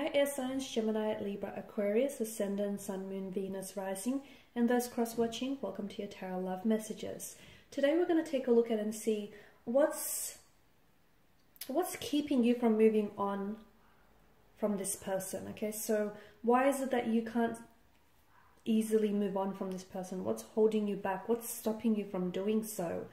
Hi air signs, Gemini, Libra, Aquarius, Ascendant, Sun, Moon, Venus, Rising, and those cross-watching, welcome to your Tarot Love Messages. Today we're going to take a look at and see what's keeping you from moving on from this person, okay? So why is it that you can't easily move on from this person? What's holding you back? What's stopping you from doing so?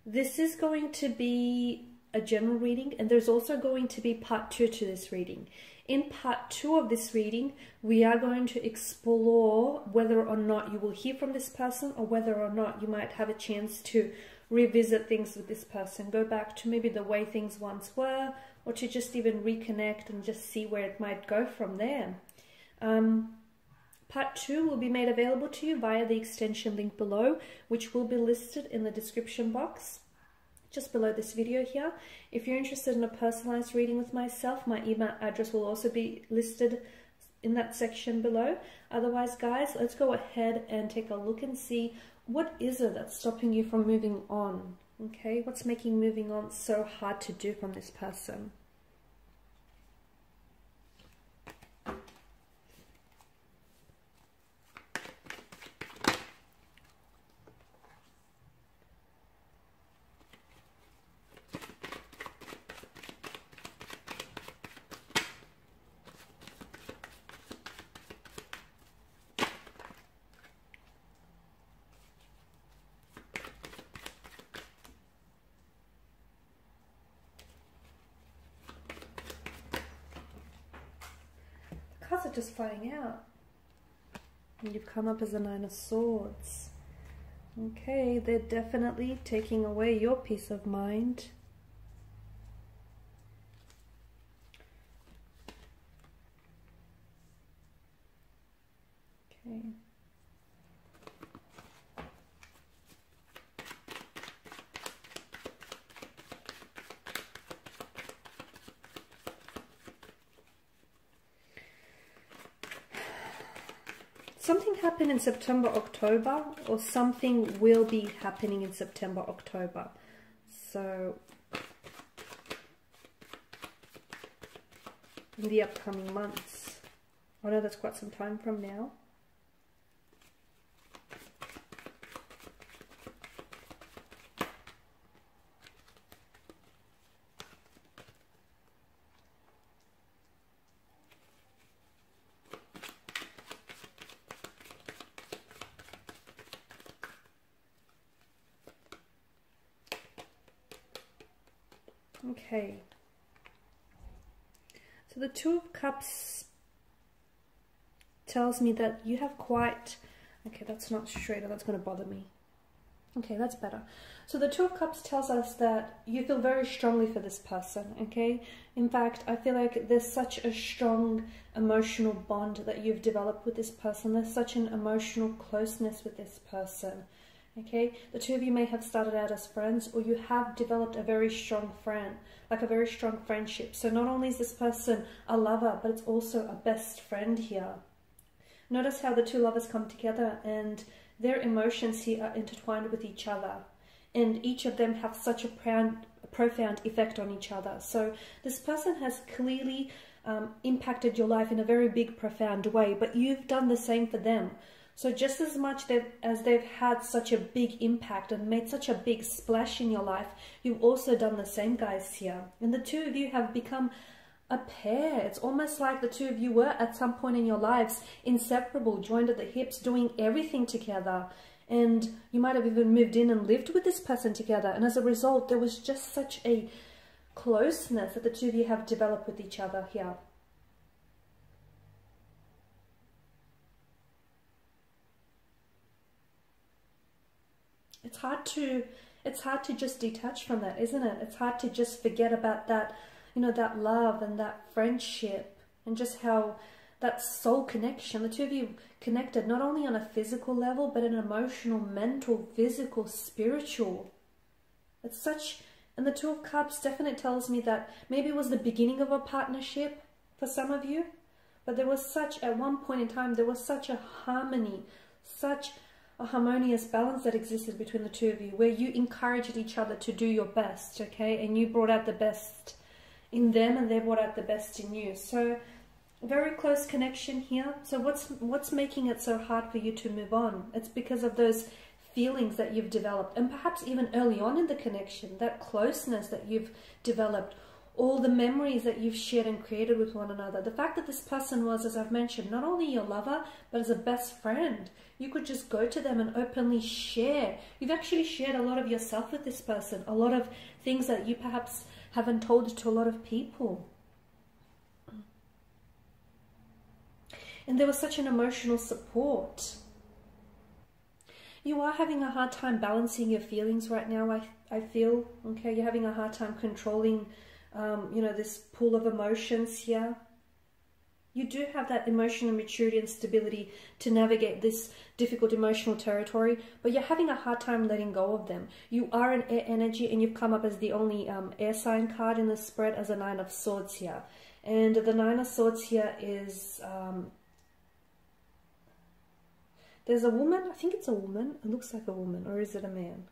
This is going to be a general reading, and there's also going to be part 2 to this reading. In part 2 of this reading, we are going to explore whether or not you will hear from this person, or whether or not you might have a chance to revisit things with this person, go back to maybe the way things once were, or to just even reconnect and just see where it might go from there. Part 2 will be made available to you via the extension link below, which will be listed in the description box just below this video here. If you're interested in a personalized reading with myself, my email address will also be listed in that section below. Otherwise, guys, let's go ahead and take a look and see what is it that's stopping you from moving on, okay? What's making moving on so hard to do from this person? Cards are just flying out. And you've come up as a 9 of Swords. Okay, they're definitely taking away your peace of mind. Okay. Something happened in September, October, or something will be happening in September, October. So, in the upcoming months. I know that's quite some time from now. Okay, so the Two of Cups tells me that you have quite, okay, that's not straight, or that's going to bother me. Okay, that's better. So the Two of Cups tells us that you feel very strongly for this person, okay? In fact, I feel like there's such a strong emotional bond that you've developed with this person. There's such an emotional closeness with this person. Okay, the two of you may have started out as friends, or you have developed a very strong friend, like a very strong friendship. So not only is this person a lover, but it's also a best friend here. Notice how the two lovers come together and their emotions here are intertwined with each other. And each of them have such a profound effect on each other. So this person has clearly impacted your life in a very big, profound way, but you've done the same for them. So just as much as they've had such a big impact and made such a big splash in your life, you've also done the same, guys, here. And the two of you have become a pair. It's almost like the two of you were at some point in your lives inseparable, joined at the hips, doing everything together. And you might have even moved in and lived with this person together. And as a result, there was just such a closeness that the two of you have developed with each other here. It's hard to just detach from that, isn't it? It's hard to just forget about that, you know, that love and that friendship, and just how that soul connection, the two of you connected not only on a physical level, but an emotional, mental, physical, spiritual. It's such, and the Two of Cups definitely tells me that maybe it was the beginning of a partnership for some of you, but there was such, at one point in time, there was such a harmony, such a harmonious balance that existed between the two of you, where you encouraged each other to do your best, okay? And you brought out the best in them, and they brought out the best in you. So very close connection here. So what's making it so hard for you to move on? It's because of those feelings that you've developed, and perhaps even early on in the connection, that closeness that you've developed, all the memories that you've shared and created with one another. The fact that this person was, as I've mentioned, not only your lover, but as a best friend. You could just go to them and openly share. You've actually shared a lot of yourself with this person, a lot of things that you perhaps haven't told to a lot of people. And there was such an emotional support. You are having a hard time balancing your feelings right now, I feel. Okay, you're having a hard time controlling, you know, this pool of emotions here. You do have that emotional maturity and stability to navigate this difficult emotional territory, but you're having a hard time letting go of them. You are an air energy, and you've come up as the only air sign card in the spread as a 9 of Swords here. And the 9 of Swords here is... there's a woman, I think it's a woman, it looks like a woman, or is it a man?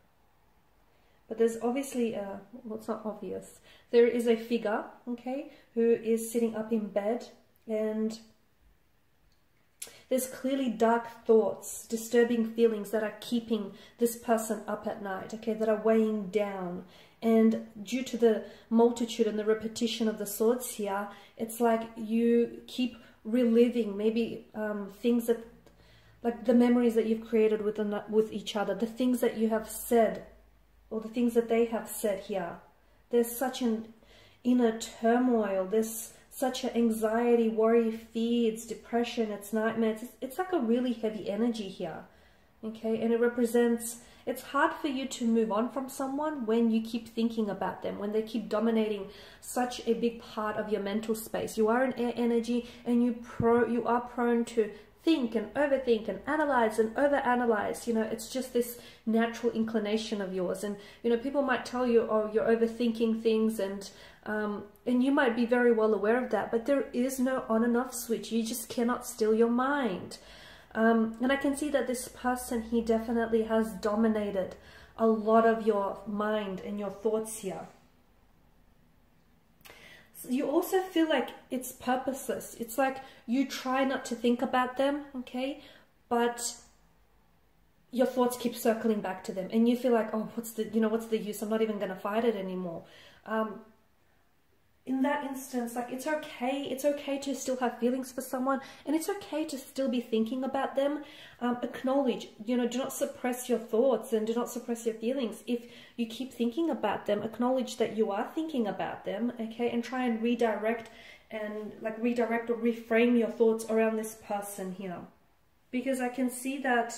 But there's obviously, well, it's not obvious. There is a figure, okay, who is sitting up in bed, and there's clearly dark thoughts, disturbing feelings that are keeping this person up at night, okay, that are weighing down. And due to the multitude and the repetition of the swords here, it's like you keep reliving maybe things that, like the memories that you've created with each other, the things that you have said, or the things that they have said here. There's such an inner turmoil. There's such an anxiety, worry, fears, depression, it's nightmares. It's like a really heavy energy here, okay? And it represents, it's hard for you to move on from someone when you keep thinking about them, when they keep dominating such a big part of your mental space. You are an air energy, and you are prone to think and overthink and analyze and overanalyze. You know, it's just this natural inclination of yours. And, you know, people might tell you, oh, you're overthinking things, and you might be very well aware of that, but there is no on and off switch. You just cannot still your mind. And I can see that this person, he definitely has dominated a lot of your mind and your thoughts here. You also feel like it's purposeless. It's like you try not to think about them, okay? But your thoughts keep circling back to them, and you feel like, oh, what's the use? I'm not even going to fight it anymore. In that instance, like, it's okay to still have feelings for someone, and it's okay to still be thinking about them. Acknowledge, you know, do not suppress your thoughts and do not suppress your feelings. If you keep thinking about them, acknowledge that you are thinking about them, okay, and try and redirect or reframe your thoughts around this person here. Because I can see that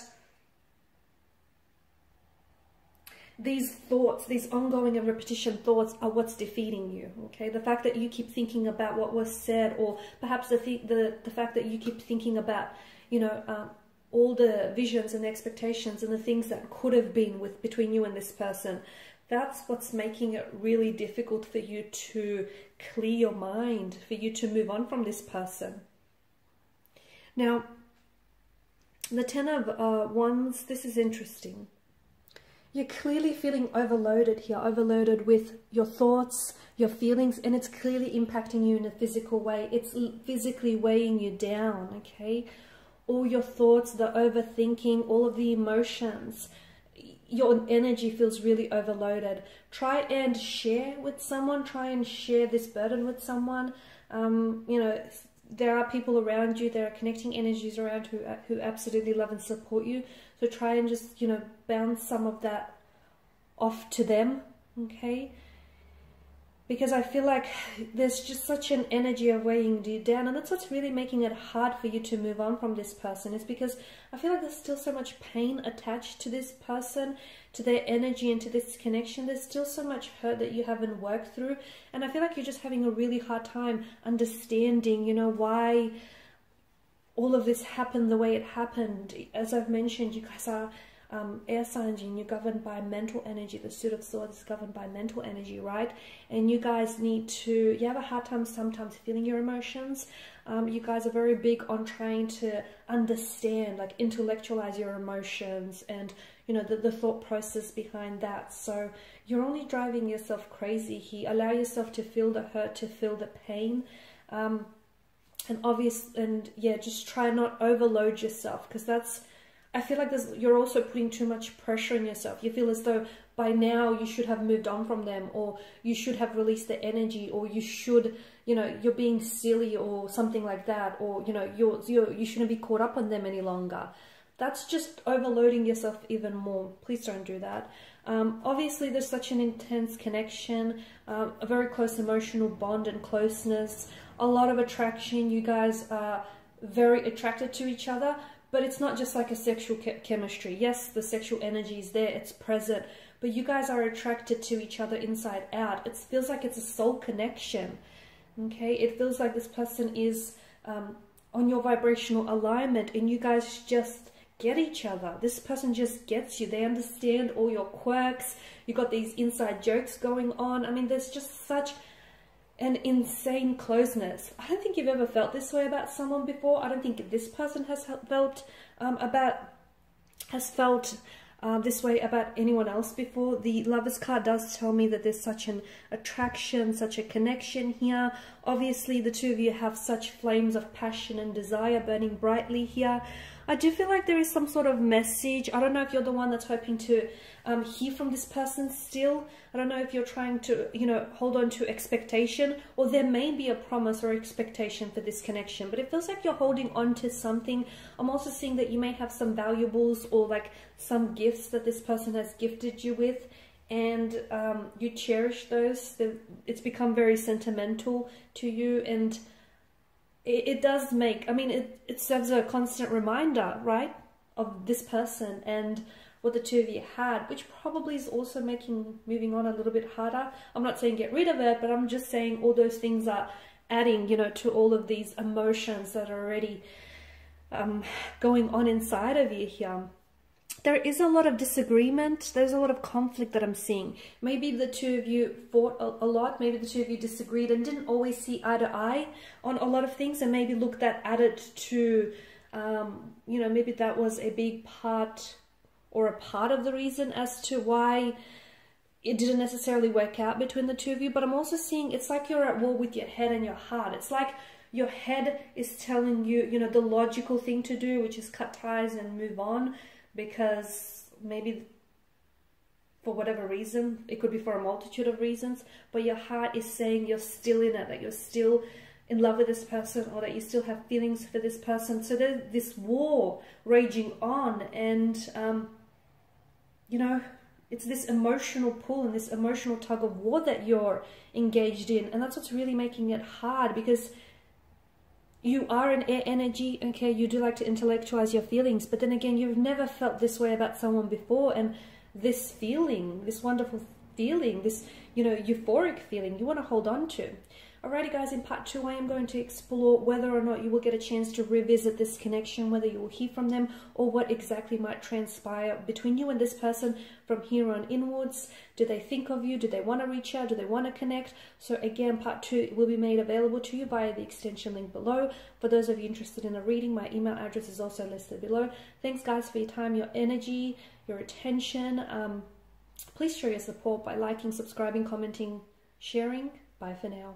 these thoughts, these ongoing and repetition thoughts, are what's defeating you, okay? The fact that you keep thinking about what was said, or perhaps the fact that you keep thinking about, you know, all the visions and expectations and the things that could have been between you and this person, that's what's making it really difficult for you to clear your mind, for you to move on from this person. Now, the 10 of Wands, this is interesting. You're clearly feeling overloaded here, overloaded with your thoughts, your feelings, and it's clearly impacting you in a physical way. It's physically weighing you down, okay? All your thoughts, the overthinking, all of the emotions, your energy feels really overloaded. Try and share with someone, try and share this burden with someone. You know, there are people around you, there are connecting energies around who absolutely love and support you. So try and just, you know, bounce some of that off to them, okay? Because I feel like there's just such an energy of weighing you down, and that's what's really making it hard for you to move on from this person, is because I feel like there's still so much pain attached to this person, to their energy, and to this connection. There's still so much hurt that you haven't worked through, and I feel like you're just having a really hard time understanding, you know, why all of this happened the way it happened. As I've mentioned, you guys are air signs, and you're governed by mental energy. The Suit of Swords is governed by mental energy, right? And you guys you have a hard time sometimes feeling your emotions. You guys are very big on trying to understand, like intellectualize your emotions and, you know, the thought process behind that. So you're only driving yourself crazy here. Allow yourself to feel the hurt, to feel the pain. and yeah, just try not overload yourself, because I feel like you're also putting too much pressure on yourself. You feel as though by now you should have moved on from them, or you should have released the energy, or you should, you know, you're being silly or something like that, or, you know, you shouldn't be caught up on them any longer. That's just overloading yourself even more. Please don't do that. Obviously, there's such an intense connection, a very close emotional bond and closeness, a lot of attraction. You guys are very attracted to each other, but it's not just like a sexual chemistry. Yes, the sexual energy is there, it's present, but you guys are attracted to each other inside out. It feels like it's a soul connection, okay? It feels like this person is on your vibrational alignment, and you guys just get each other. This person just gets you. They understand all your quirks. You got these inside jokes going on. I mean, there's just such an insane closeness. I don't think you've ever felt this way about someone before. I don't think this person has felt this way about anyone else before. The Lovers card does tell me that there's such an attraction, such a connection here. Obviously, the two of you have such flames of passion and desire burning brightly here. I do feel like there is some sort of message. I don't know if you're the one that's hoping to hear from this person still. I don't know if you're trying to, you know, hold on to expectation, or there may be a promise or expectation for this connection, but it feels like you're holding on to something. I'm also seeing that you may have some valuables or like some gifts that this person has gifted you with, and you cherish those. It's become very sentimental to you, and it does make, I mean, it serves a constant reminder, right, of this person and what the two of you had, which probably is also making moving on a little bit harder. I'm not saying get rid of it, but I'm just saying all those things are adding, you know, to all of these emotions that are already going on inside of you here. There is a lot of disagreement. There's a lot of conflict that I'm seeing. Maybe the two of you fought a lot. Maybe the two of you disagreed and didn't always see eye to eye on a lot of things, and maybe looked at it to, you know, maybe that was a big part or a part of the reason as to why it didn't necessarily work out between the two of you. But I'm also seeing it's like you're at war with your head and your heart. It's like your head is telling you, you know, the logical thing to do, which is cut ties and move on, because maybe for whatever reason, it could be for a multitude of reasons, but your heart is saying you're still in it, that you're still in love with this person, or that you still have feelings for this person. So there's this war raging on, and you know, it's this emotional pull and this emotional tug of war that you're engaged in, and that's what's really making it hard, because you are an air energy, okay? You do like to intellectualize your feelings, but then again, you've never felt this way about someone before, and this feeling, this wonderful feeling, this, you know, euphoric feeling, you want to hold on to. Alrighty guys, in part 2, I am going to explore whether or not you will get a chance to revisit this connection, whether you will hear from them, or what exactly might transpire between you and this person from here on inwards. Do they think of you? Do they want to reach out? Do they want to connect? So again, part 2 will be made available to you via the extension link below. For those of you interested in a reading, my email address is also listed below. Thanks guys for your time, your energy, your attention. Please show your support by liking, subscribing, commenting, sharing. Bye for now.